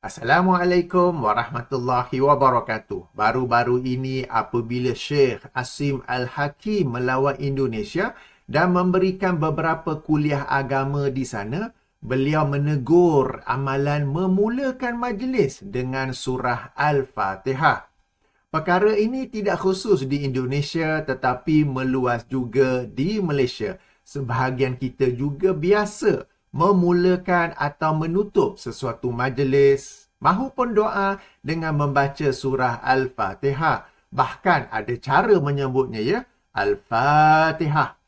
Assalamualaikum warahmatullahi wabarakatuh. Baru-baru ini apabila Syekh Asim Al-Hakim melawat Indonesia dan memberikan beberapa kuliah agama di sana, beliau menegur amalan memulakan majlis dengan surah Al-Fatihah. Perkara ini tidak khusus di Indonesia tetapi meluas juga di Malaysia. Sebahagian kita juga biasa memulakan atau menutup sesuatu majlis mahupun doa dengan membaca surah Al-Fatihah. Bahkan ada cara menyebutnya, ya, Al-Fatihah.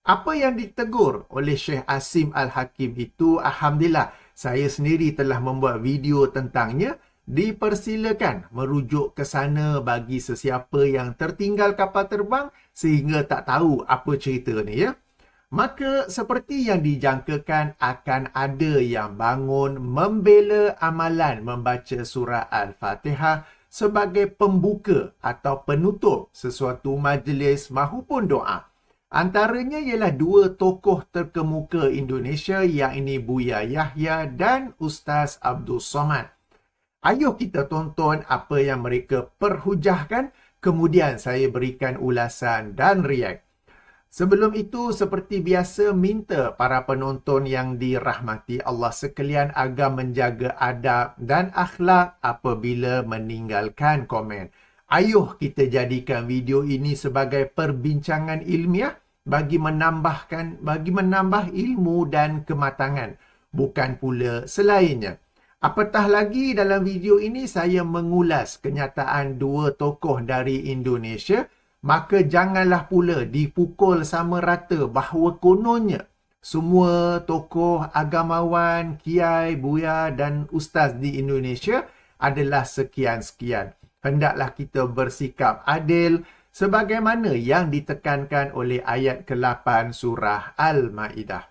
Apa yang ditegur oleh Syekh Asim Al-Hakim itu, alhamdulillah, saya sendiri telah membuat video tentangnya. Dipersilakan merujuk ke sana bagi sesiapa yang tertinggal kapal terbang sehingga tak tahu apa cerita ni, ya. Maka seperti yang dijangkakan akan ada yang bangun membela amalan membaca surah Al-Fatihah sebagai pembuka atau penutup sesuatu majlis mahupun doa. Antaranya ialah dua tokoh terkemuka Indonesia, iaitu Buya Yahya dan Ustaz Abdul Somad. Ayuh kita tonton apa yang mereka perhujahkan, kemudian saya berikan ulasan dan react. Sebelum itu, seperti biasa, minta para penonton yang dirahmati Allah sekalian agar menjaga adab dan akhlak apabila meninggalkan komen. Ayuh kita jadikan video ini sebagai perbincangan ilmiah bagi menambah ilmu dan kematangan, bukan pula selainnya. Apatah lagi dalam video ini saya mengulas kenyataan dua tokoh dari Indonesia, maka janganlah pula dipukul sama rata bahawa kononnya semua tokoh agamawan, kiai, buya dan ustaz di Indonesia adalah sekian-sekian. Hendaklah kita bersikap adil sebagaimana yang ditekankan oleh ayat ke-8 surah Al-Ma'idah.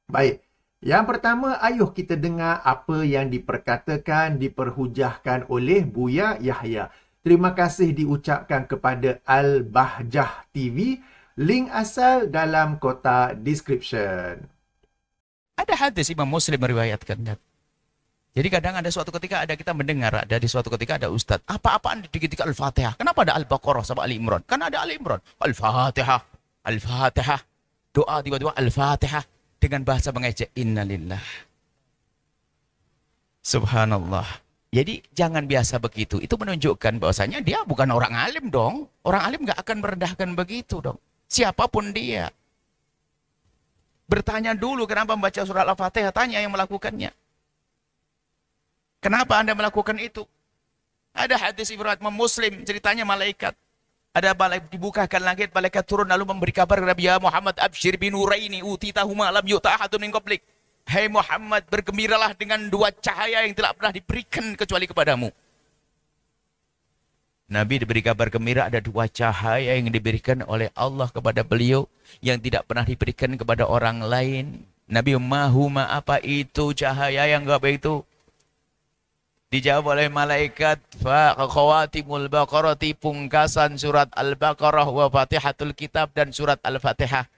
Baik. Yang pertama, ayuh kita dengar apa yang diperkatakan, diperhujahkan oleh Buya Yahya. Terima kasih diucapkan kepada Al-Bahjah TV. Link asal dalam kotak description. Ada hadis Imam Muslim meriwayatkan. Jadi kadang ada suatu ketika ada kita mendengar, ada di suatu ketika ada ustaz. Apa-apaan dikit-dikit Al-Fatihah. Kenapa ada Al-Baqarah sama Ali Imran? Karena ada Ali Imran. Al-Fatihah. Al-Fatihah. Doa tiba-tiba Al-Fatihah. Dengan bahasa mengejek. Innalillah. Subhanallah. Jadi jangan biasa begitu. Itu menunjukkan bahwasanya dia bukan orang alim dong. Orang alim gak akan merendahkan begitu dong. Siapapun dia. Bertanya dulu kenapa membaca surah Al-Fatihah. Tanya yang melakukannya. Kenapa Anda melakukan itu? Ada hadis Ibrahim Muslim, ceritanya malaikat. Ada malaikat dibukakan langit, malaikat turun lalu memberi kabar kepada Nabi Muhammad, absyir binuraini utitahuma lam yu'ta ahadun min qablik. Hai Muhammad, bergembiralah dengan dua cahaya yang tidak pernah diberikan kecuali kepadamu. Nabi diberi kabar gembira ada dua cahaya yang diberikan oleh Allah kepada beliau yang tidak pernah diberikan kepada orang lain. Nabi mahuma, apa itu cahaya yang gak itu? Dijawab oleh malaikat, khawatimul baqarati, pungkasan surat Al-Baqarah, wa fatihatul kitab, dan surat Al-Fatihah.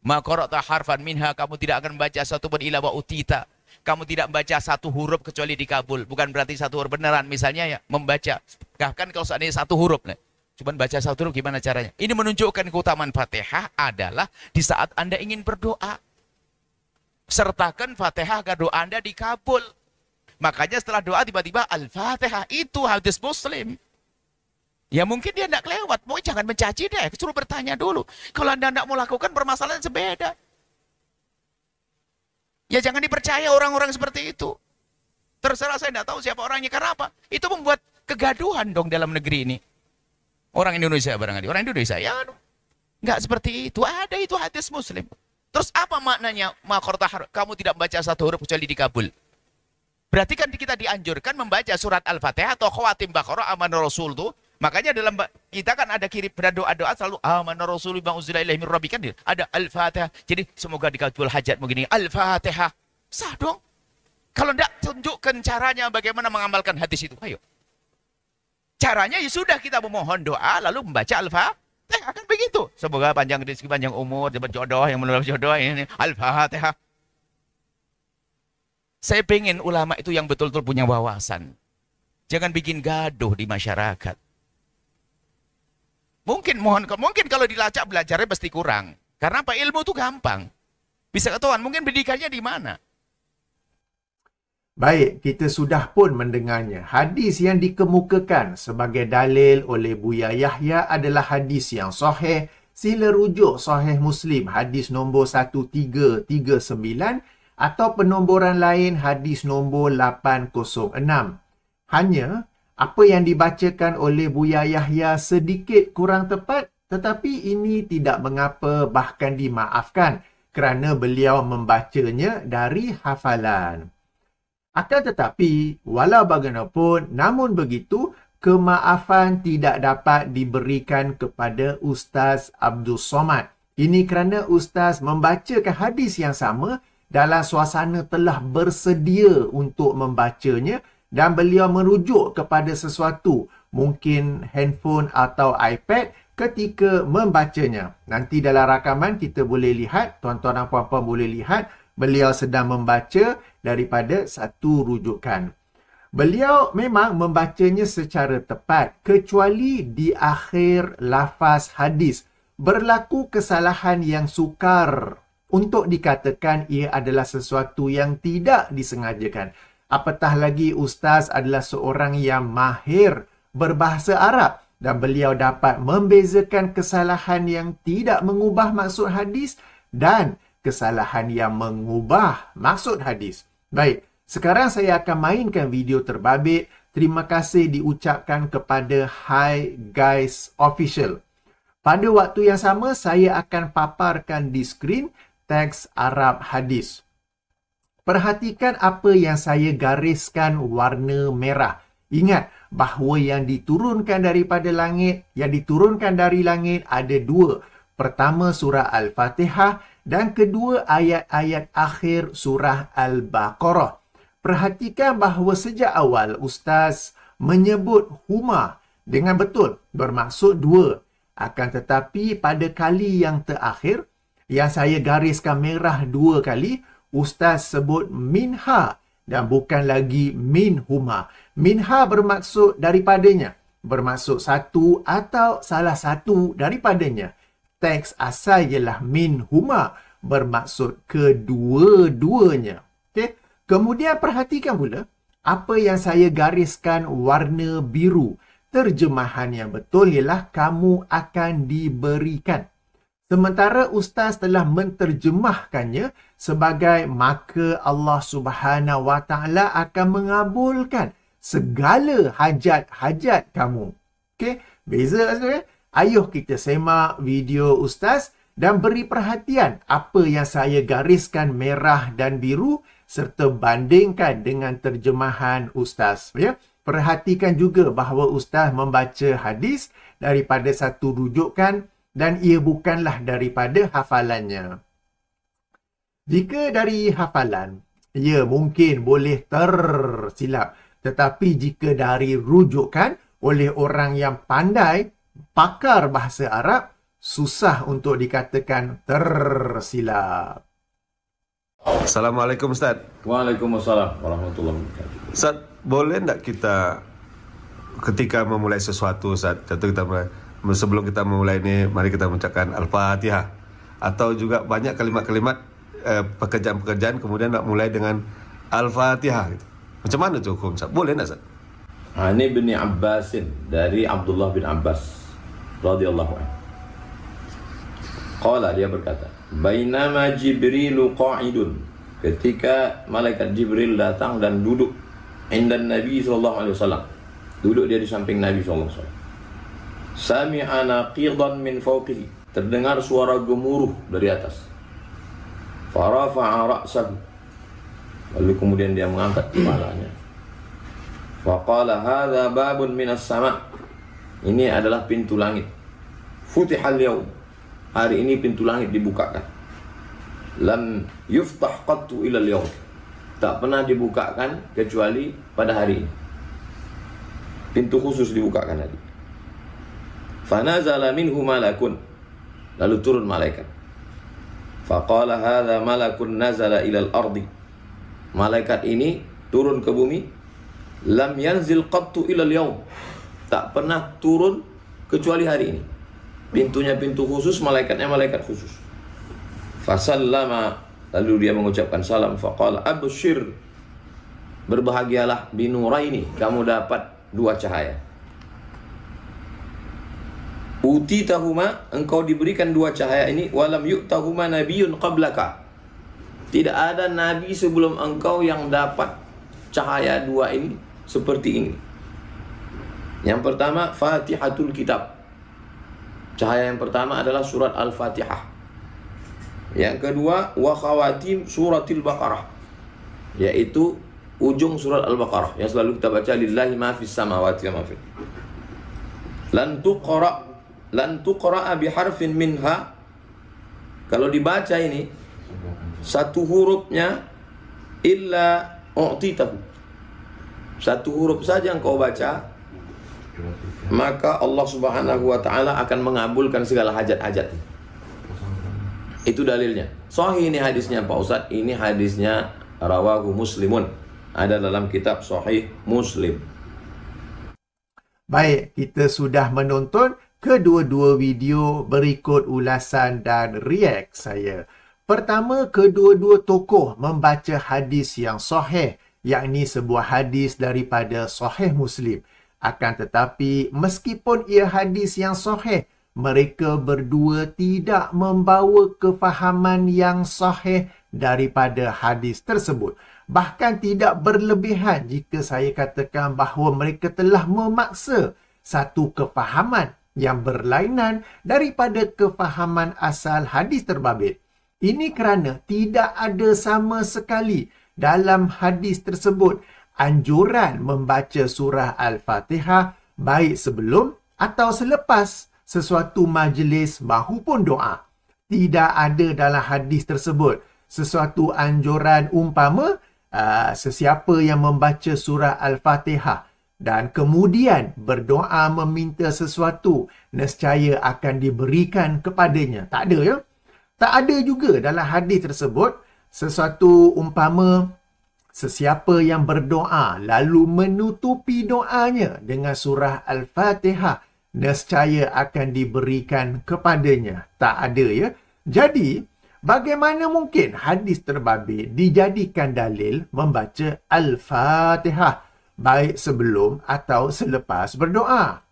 Ma qara'ta harfan minha, kamu tidak akan membaca satu pun illa wa utita. Kamu tidak membaca satu huruf kecuali dikabul. Bukan berarti satu huruf beneran, misalnya ya membaca. Bahkan kalau seandainya satu huruf, cuman baca satu huruf, gimana caranya? Ini menunjukkan keutamaan Fatihah adalah di saat Anda ingin berdoa. Sertakan Fatihah agar doa Anda dikabul. Makanya setelah doa tiba-tiba Al-Fatihah. Itu hadis Muslim. Ya mungkin dia tidak kelewat. Mau jangan mencaci deh. Suruh bertanya dulu. Kalau Anda tidak mau lakukan, permasalahan sebeda. Ya jangan dipercaya orang-orang seperti itu. Terserah, saya tidak tahu siapa orangnya. Karena apa? Itu membuat kegaduhan dong dalam negeri ini. Orang Indonesia barangkali. Orang Indonesia ya nggak seperti itu. Ada itu hadis Muslim. Terus apa maknanya? Kamu tidak membaca satu huruf kecuali dikabul. Berarti kan kita dianjurkan membaca surat Al-Fatihah atau khawatim Baqarah amanah Rasul tuh. Makanya dalam kita kan ada kirim doa-doa selalu amanah Rasul bima unzila ilaihi min rabbika, kan ada Al-Fatihah. Jadi semoga dikabul hajat begini. Al-Fatihah. Sah dong. Kalau tidak, tunjukkan caranya bagaimana mengamalkan hadis itu. Ayo. Caranya ya sudah, kita memohon doa lalu membaca Al-Fatihah, akan begitu. Semoga panjang rezeki, panjang umur, dapat jodoh, yang menolak jodoh ini Al-Fatihah. Saya pengen ulama itu yang betul-betul punya wawasan. Jangan bikin gaduh di masyarakat. Mungkin kalau dilacak belajarnya pasti kurang. Karena apa? Ilmu itu gampang. Bisa ketahuan, mungkin pendidikannya di mana. Baik, kita sudah pun mendengarnya. Hadis yang dikemukakan sebagai dalil oleh Buya Yahya adalah hadis yang sahih. Sila rujuk Sahih Muslim, hadis nombor 1339 atau penomboran lain hadis nombor 806. Hanya, apa yang dibacakan oleh Buya Yahya sedikit kurang tepat, tetapi ini tidak mengapa, bahkan dimaafkan kerana beliau membacanya dari hafalan. Akan tetapi, walau bagaimanapun, namun begitu, kemaafan tidak dapat diberikan kepada Ustaz Abdul Somad. Ini kerana Ustaz membacakan hadis yang sama dalam suasana telah bersedia untuk membacanya dan beliau merujuk kepada sesuatu, mungkin handphone atau iPad ketika membacanya. Nanti dalam rakaman kita boleh lihat, tuan-tuan dan puan-puan boleh lihat, beliau sedang membaca daripada satu rujukan. Beliau memang membacanya secara tepat, kecuali di akhir lafaz hadis. Berlaku kesalahan yang sukar untuk dikatakan ia adalah sesuatu yang tidak disengajakan. Apatah lagi Ustaz adalah seorang yang mahir berbahasa Arab dan beliau dapat membezakan kesalahan yang tidak mengubah maksud hadis dan kesalahan yang mengubah maksud hadis. Baik. Sekarang saya akan mainkan video terbabit. Terima kasih diucapkan kepada Hi Guys Official. Pada waktu yang sama, saya akan paparkan di skrin teks Arab hadis. Perhatikan apa yang saya gariskan warna merah. Ingat bahawa yang diturunkan daripada langit, yang diturunkan dari langit ada dua. Pertama surah Al-Fatihah dan kedua ayat-ayat akhir surah Al-Baqarah. Perhatikan bahawa sejak awal Ustaz menyebut huma dengan betul bermaksud dua. Akan tetapi pada kali yang terakhir, yang saya gariskan merah dua kali, Ustaz sebut minha dan bukan lagi min huma. Minha bermaksud daripadanya, bermaksud satu atau salah satu daripadanya. Teks asal ialah min huma, bermaksud kedua-duanya. Okey? Kemudian perhatikan pula apa yang saya gariskan warna biru. Terjemahan yang betul ialah kamu akan diberikan. Sementara Ustaz telah menterjemahkannya sebagai maka Allah Subhanahu Wa Taala akan mengabulkan segala hajat-hajat kamu. Okey, beza sebenarnya. Ayuh kita semak video Ustaz dan beri perhatian apa yang saya gariskan merah dan biru serta bandingkan dengan terjemahan Ustaz. Ya? Perhatikan juga bahawa Ustaz membaca hadis daripada satu rujukan dan ia bukanlah daripada hafalannya. Jika dari hafalan, ia mungkin boleh tersilap. Tetapi jika dari rujukan oleh orang yang pandai, pakar bahasa Arab, susah untuk dikatakan tersilap. Assalamualaikum Ustaz. Waalaikumsalam warahmatullahi wabarakatuh. Ustaz, boleh tak kita ketika memulai sesuatu Ustaz, contoh kita sebelum kita memulai ini, mari kita mengucapkan Al-Fatihah. Atau juga banyak kalimat-kalimat pekerjaan-pekerjaan kemudian nak mulai dengan Al-Fatihah gitu. Macam mana tu hukum Ustaz? Boleh tak Ustaz? Ini bin Abbasin dari Abdullah bin Abbas radhiyallahu anhu. Qala, dia berkata, bainama Jibrilu qa'idun, ketika malaikat Jibril datang dan duduk indan Nabi SAW, duduk dia di samping Nabi SAW. Sami'a naqidan min fawqihi, terdengar suara gemuruh dari atas. Farafa'a ra'sahu, lalu kemudian dia mengangkat kepalanya. Faqala hadza babun minas sama', ini adalah pintu langit. Futihal yaum, hari ini pintu langit dibukakan. Lam yuftah qattu ilal yaum, tak pernah dibukakan kecuali pada hari ini. Pintu khusus dibukakan hari. Fanazala minhu malakun, lalu turun malaikat. Faqala hadza malakun nazala ilal ardi, malaikat ini turun ke bumi, lam yanzil qattu ilal yaum, tak pernah turun kecuali hari ini. Pintunya pintu khusus, malaikatnya malaikat khusus. Fasallama, lalu dia mengucapkan salam, faqala abshir, berbahagialah binuraini, kamu dapat dua cahaya. Utitahuma, engkau diberikan dua cahaya ini, walam yu'tahuma nabiyyun qablaka, tidak ada nabi sebelum engkau yang dapat cahaya dua ini seperti ini. Yang pertama, Fatihatul Kitab, cahaya yang pertama adalah surat Al-Fatihah. Yang kedua, wa khawatim suratil Baqarah, yaitu ujung surat Al-Baqarah yang selalu kita baca, lillahi ma fis samawati wa ma fil. Lan tuqra'a biharfin minha, kalau dibaca ini satu hurufnya, illa u'titahu, satu huruf saja engkau baca, maka Allah Subhanahu wa ta'ala akan mengabulkan segala hajat-hajat. Itu dalilnya. Sahih ini hadisnya Pak Ustadz, ini hadisnya rawahu Muslimun, ada dalam kitab Sahih Muslim. Baik, kita sudah menonton kedua-dua video, berikut ulasan dan react saya. Pertama, kedua-dua tokoh membaca hadis yang sahih, yakni sebuah hadis daripada Sahih Muslim. Akan tetapi, meskipun ia hadis yang sahih, mereka berdua tidak membawa kefahaman yang sahih daripada hadis tersebut. Bahkan tidak berlebihan jika saya katakan bahawa mereka telah memaksa satu kefahaman yang berlainan daripada kefahaman asal hadis terbabit. Ini kerana tidak ada sama sekali dalam hadis tersebut anjuran membaca surah Al-Fatihah baik sebelum atau selepas sesuatu majlis mahupun doa. Tidak ada dalam hadis tersebut sesuatu anjuran umpama sesiapa yang membaca surah Al-Fatihah dan kemudian berdoa meminta sesuatu, nescaya akan diberikan kepadanya. Tak ada, ya? Tak ada juga dalam hadis tersebut sesuatu umpama sesiapa yang berdoa lalu menutupi doanya dengan surah Al-Fatihah, nescaya akan diberikan kepadanya. Tak ada, ya? Jadi, bagaimana mungkin hadis terbabit dijadikan dalil membaca Al-Fatihah baik sebelum atau selepas berdoa?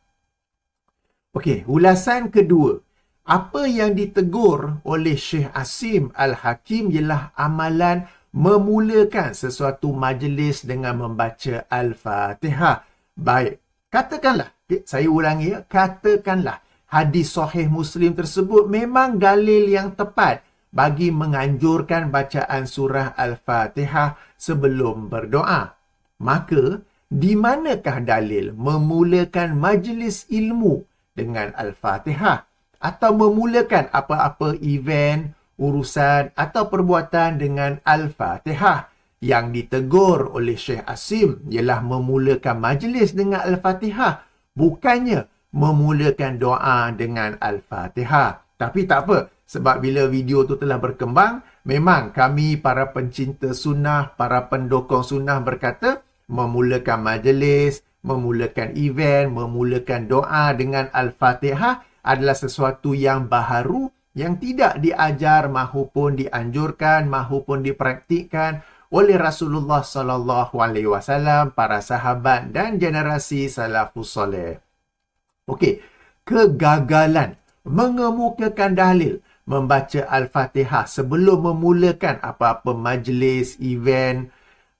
Okey, ulasan kedua. Apa yang ditegur oleh Syekh Asim Al-Hakim ialah amalan memulakan sesuatu majlis dengan membaca Al-Fatihah. Baik, katakanlah, saya ulangi, ya, katakanlah hadis Sahih Muslim tersebut memang dalil yang tepat bagi menganjurkan bacaan surah Al-Fatihah sebelum berdoa. Maka, di manakah dalil memulakan majlis ilmu dengan Al-Fatihah atau memulakan apa-apa event, urusan atau perbuatan dengan Al-Fatihah? Yang ditegur oleh Syekh Asim ialah memulakan majlis dengan Al-Fatihah, bukannya memulakan doa dengan Al-Fatihah. Tapi tak apa, sebab bila video tu telah berkembang, memang kami para pencinta sunnah, para pendokong sunnah berkata, memulakan majlis, memulakan event, memulakan doa dengan Al-Fatihah adalah sesuatu yang baharu, yang tidak diajar mahupun dianjurkan mahupun dipraktikkan oleh Rasulullah SAW, para sahabat dan generasi salafus soleh. Okey, kegagalan mengemukakan dalil membaca Al-Fatihah sebelum memulakan apa-apa majlis, event,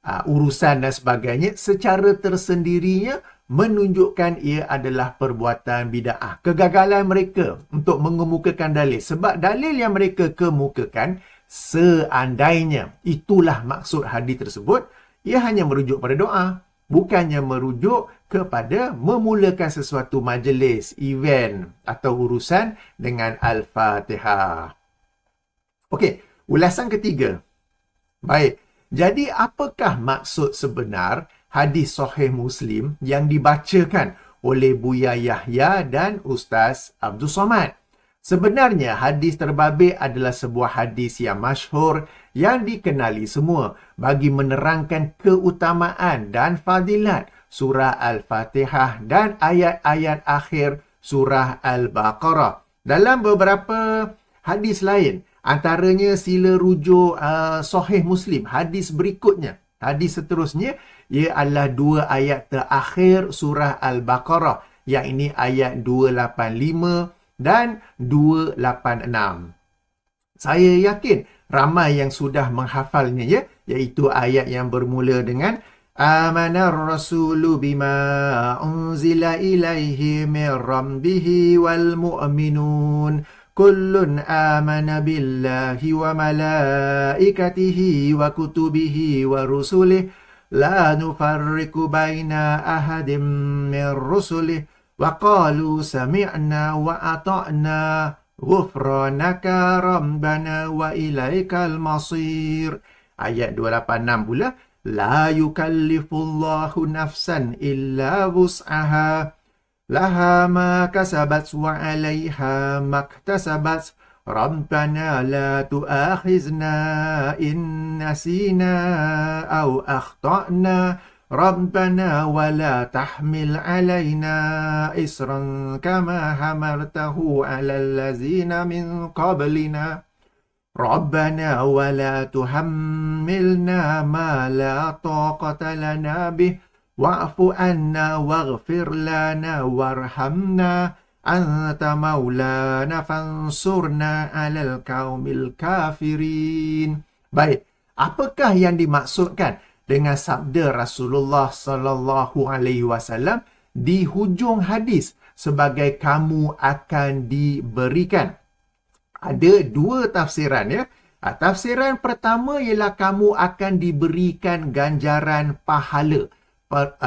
urusan dan sebagainya secara tersendirinya menunjukkan ia adalah perbuatan bid'ah. Kegagalan mereka untuk mengemukakan dalil, sebab dalil yang mereka kemukakan seandainya itulah maksud hadis tersebut, ia hanya merujuk pada doa, bukannya merujuk kepada memulakan sesuatu majlis, event atau urusan dengan Al-Fatihah. Okey, ulasan ketiga. Baik, jadi apakah maksud sebenar hadis Sahih Muslim yang dibacakan oleh Buya Yahya dan Ustaz Abdul Somad? Sebenarnya hadis terbabit adalah sebuah hadis yang masyhur yang dikenali semua bagi menerangkan keutamaan dan fadilat surah Al-Fatihah dan ayat-ayat akhir surah Al-Baqarah. Dalam beberapa hadis lain, antaranya sila rujuk Sahih Muslim, hadis berikutnya. Hadis seterusnya, ia adalah 2 ayat terakhir surah Al-Baqarah, yang ini ayat 285 dan 286. Saya yakin ramai yang sudah menghafalnya, ya, iaitu ayat yang bermula dengan Amanar rasulu bima unzila ilaihi min rabbihi wal mu'minun kullun amana billahi wa malaikatihi wa kutubihi wa rusulih la nufarriqu baina ahadim min rusulih wa qalu sami'na wa ata'na ghufranaka rabbana wa ilaikal masir. Ayat 286 pula, la yukallifullahu nafsan illa wus'aha laha ma kasabat wa 'alaiha maktasabat rabbana la tu'akhizna in nasina aw akhtana rabbana wa la tahmil 'alaina isran kama hamaltahu 'alal ladzina min qablina rabbana wa la tuhammilna ma la taqata lana bih wa'fu anna waghfir lana warhamna anta maulana fansurna 'alal qaumil kafirin. Baik, apakah yang dimaksudkan dengan sabda Rasulullah sallallahu alaihi wasallam di hujung hadis sebagai kamu akan diberikan? Ada 2 tafsiran, ya. Tafsiran pertama ialah kamu akan diberikan ganjaran pahala.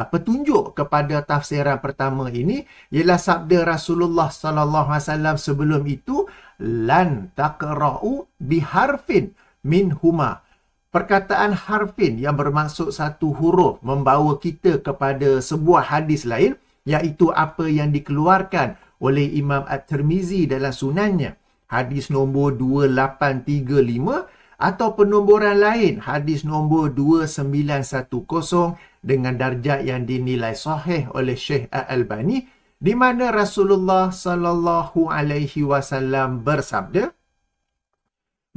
Petunjuk kepada tafsiran pertama ini ialah sabda Rasulullah sallallahu alaihi wasallam sebelum itu, lan taqra'u biharfin min huma. Perkataan harfin yang bermaksud satu huruf membawa kita kepada sebuah hadis lain, iaitu apa yang dikeluarkan oleh Imam At-Tirmizi dalam sunannya, hadis nombor 2835, atau penomboran lain hadis nombor 2910 dengan darjah yang dinilai sahih oleh Syekh Al-Albani, di mana Rasulullah sallallahu alaihi wasallam bersabda,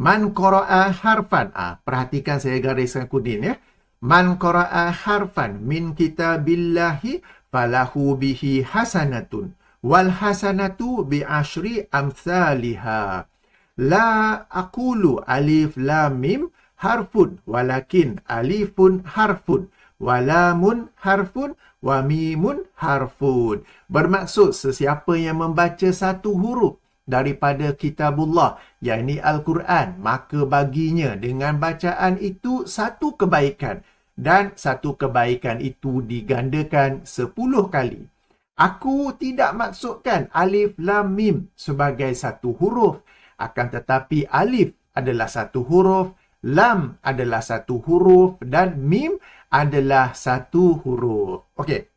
man qara'a harfan, perhatikan saya gariskan kuning, ya, man qara'a harfan min kitabillahi falahu bihi hasanatun wal hasanatu bi asyri amsalihha la aqulu alif lam mim harfun walakin alifun harfun wa lamun harfun wa mimun harfun. Bermaksud sesiapa yang membaca satu huruf daripada kitabullah, yakni Al-Quran, maka baginya dengan bacaan itu satu kebaikan, dan satu kebaikan itu digandakan 10 kali. Aku tidak maksudkan alif lam mim sebagai satu huruf, akan tetapi alif adalah satu huruf, lam adalah satu huruf, dan mim adalah satu huruf. Okey.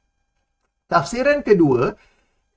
Tafsiran kedua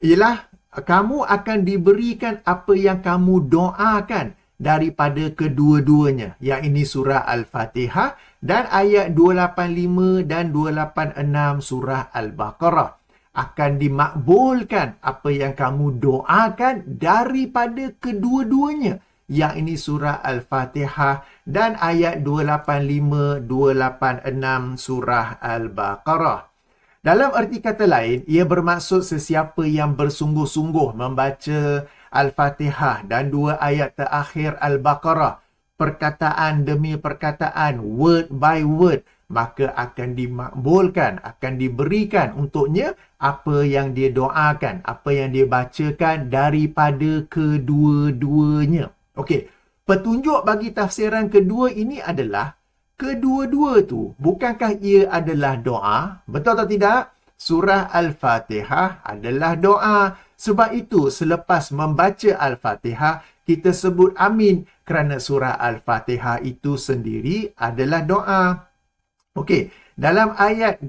ialah kamu akan diberikan apa yang kamu doakan daripada kedua-duanya, yang ini surah Al-Fatihah dan ayat 285 dan 286 surah Al-Baqarah. Akan dimakbulkan apa yang kamu doakan daripada kedua-duanya, yang ini surah Al-Fatihah dan ayat 285, 286 surah Al-Baqarah. Dalam erti kata lain, ia bermaksud sesiapa yang bersungguh-sungguh membaca Al-Fatihah dan 2 ayat terakhir Al-Baqarah, perkataan demi perkataan, word by word, maka akan dimakbulkan, akan diberikan untuknya apa yang dia doakan, apa yang dia bacakan daripada kedua-duanya. Okey, petunjuk bagi tafsiran kedua ini adalah kedua-dua tu, bukankah ia adalah doa? Betul atau tidak? Surah Al-Fatihah adalah doa. Sebab itu, selepas membaca Al-Fatihah, kita sebut amin kerana surah Al-Fatihah itu sendiri adalah doa. Okey, dalam 2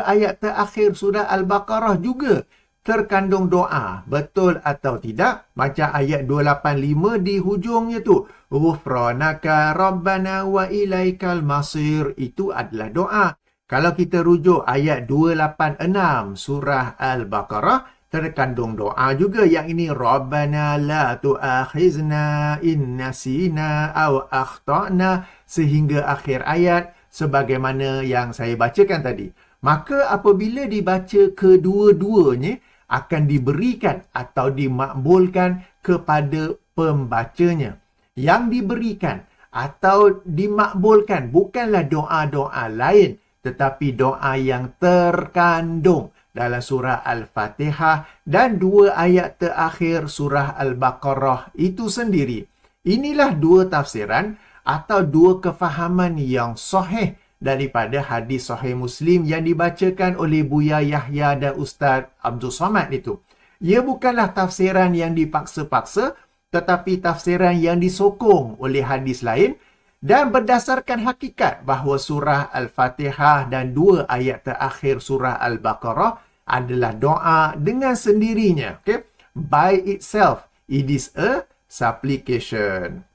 ayat terakhir surah Al-Baqarah juga, terkandung doa. Betul atau tidak? Macam ayat 285 di hujungnya tu. Ghufranaka Rabbana wa ilaikal masir. Itu adalah doa. Kalau kita rujuk ayat 286 surah Al-Baqarah, terkandung doa juga. Yang ini Rabbana la tu'akhizna in nasina aw akhtana, sehingga akhir ayat sebagaimana yang saya bacakan tadi. Maka apabila dibaca kedua-duanya, akan diberikan atau dimakbulkan kepada pembacanya. Yang diberikan atau dimakbulkan bukanlah doa-doa lain, tetapi doa yang terkandung dalam surah Al-Fatihah dan 2 ayat terakhir surah Al-Baqarah itu sendiri. Inilah 2 tafsiran atau 2 kefahaman yang sahih daripada hadis Sahih Muslim yang dibacakan oleh Buya Yahya dan Ustaz Abdul Somad itu. Ia bukanlah tafsiran yang dipaksa-paksa, tetapi tafsiran yang disokong oleh hadis lain dan berdasarkan hakikat bahawa surah Al-Fatihah dan 2 ayat terakhir surah Al-Baqarah adalah doa dengan sendirinya. Okay? By itself, it is a supplication.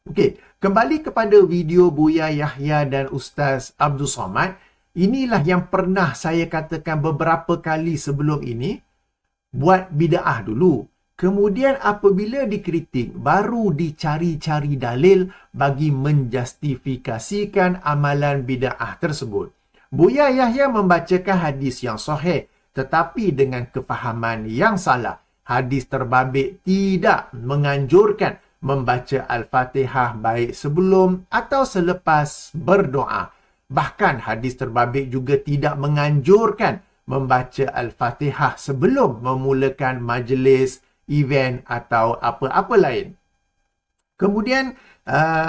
Okey, kembali kepada video Buya Yahya dan Ustaz Abdul Somad. Inilah yang pernah saya katakan beberapa kali sebelum ini. Buat bida'ah dulu. Kemudian apabila dikritik, baru dicari-cari dalil bagi menjustifikasikan amalan bida'ah tersebut. Buya Yahya membacakan hadis yang sahih, tetapi dengan kefahaman yang salah. Hadis terbabit tidak menganjurkan membaca Al-Fatihah baik sebelum atau selepas berdoa. Bahkan hadis terbabit juga tidak menganjurkan membaca Al-Fatihah sebelum memulakan majlis, event atau apa-apa lain. Kemudian,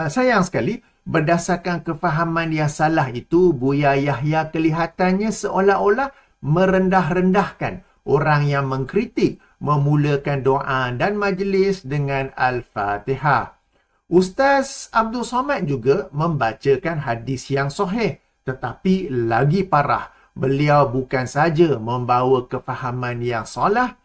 sayang sekali, berdasarkan kefahaman yang salah itu, Buya Yahya kelihatannya seolah-olah merendah-rendahkan orang yang mengkritik memulakan doa dan majlis dengan Al-Fatihah. Ustaz Abdul Somad juga membacakan hadis yang sahih, tetapi lagi parah. Beliau bukan sahaja membawa kefahaman yang salah,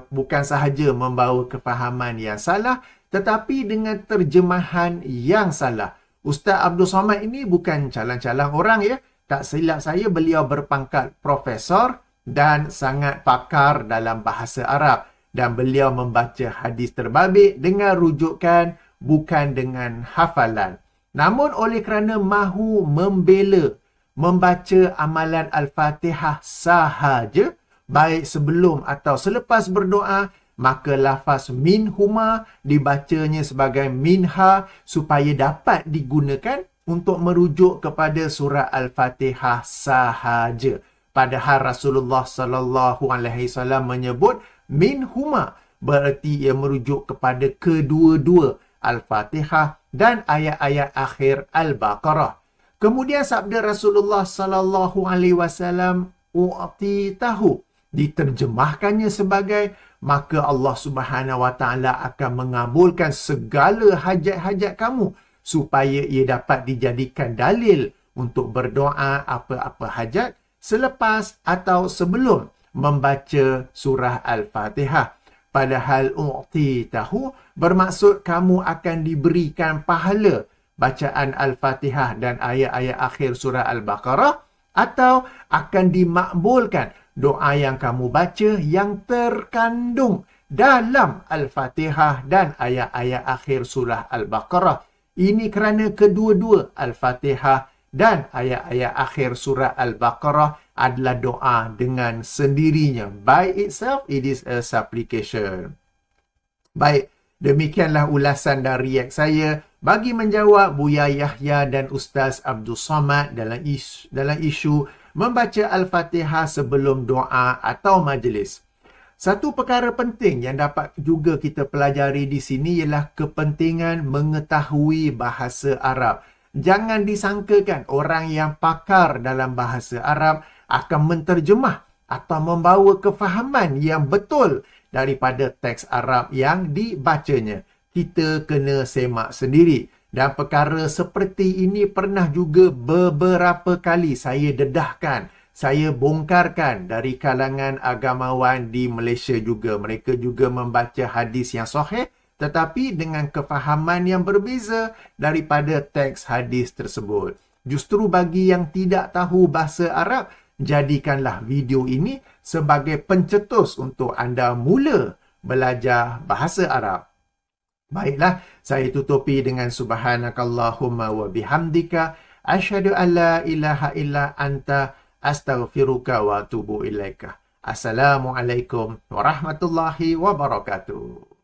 bukan sahaja membawa kefahaman yang salah, tetapi dengan terjemahan yang salah. Ustaz Abdul Somad ini bukan calang-calang orang ya. Tak silap saya, beliau berpangkat profesor dan sangat pakar dalam bahasa Arab. Dan beliau membaca hadis terbabit dengan rujukan, bukan dengan hafalan. Namun oleh kerana mahu membela membaca amalan Al-Fatihah sahaja, baik sebelum atau selepas berdoa, maka lafaz minhuma dibacanya sebagai minha supaya dapat digunakan untuk merujuk kepada surah Al-Fatihah sahaja. Padahal Rasulullah sallallahu alaihi wasallam menyebut minhuma, berarti ia merujuk kepada kedua-dua Al-Fatihah dan ayat-ayat akhir Al-Baqarah. Kemudian sabda Rasulullah sallallahu alaihi wasallam u'titahu diterjemahkannya sebagai maka Allah Subhanahu wa taala akan mengabulkan segala hajat-hajat kamu supaya ia dapat dijadikan dalil untuk berdoa apa-apa hajat selepas atau sebelum membaca surah Al-Fatihah. Padahal u'titahu bermaksud kamu akan diberikan pahala bacaan Al-Fatihah dan ayat-ayat akhir surah Al-Baqarah, atau akan dimakbulkan doa yang kamu baca yang terkandung dalam Al-Fatihah dan ayat-ayat akhir surah Al-Baqarah. Ini kerana kedua-dua Al-Fatihah dan ayat-ayat akhir surah Al-Baqarah adalah doa dengan sendirinya. By itself, it is a supplication. Baik, demikianlah ulasan dan react saya bagi menjawab Buya Yahya dan Ustaz Abdul Somad dalam isu membaca Al-Fatihah sebelum doa atau majlis. Satu perkara penting yang dapat juga kita pelajari di sini ialah kepentingan mengetahui bahasa Arab. Jangan disangkakan orang yang pakar dalam bahasa Arab akan menterjemah atau membawa kefahaman yang betul daripada teks Arab yang dibacanya. Kita kena semak sendiri. Dan perkara seperti ini pernah juga beberapa kali saya dedahkan, saya bongkarkan dari kalangan agamawan di Malaysia juga. Mereka juga membaca hadis yang sahih tetapi dengan kefahaman yang berbeza daripada teks hadis tersebut. Justru bagi yang tidak tahu bahasa Arab, jadikanlah video ini sebagai pencetus untuk anda mula belajar bahasa Arab. Baiklah, saya tutupi dengan subhanakallahumma wa bihamdika asyhadu an la ilaha illa anta astaghfiruka wa atubu ilaika. Assalamualaikum warahmatullahi wabarakatuh.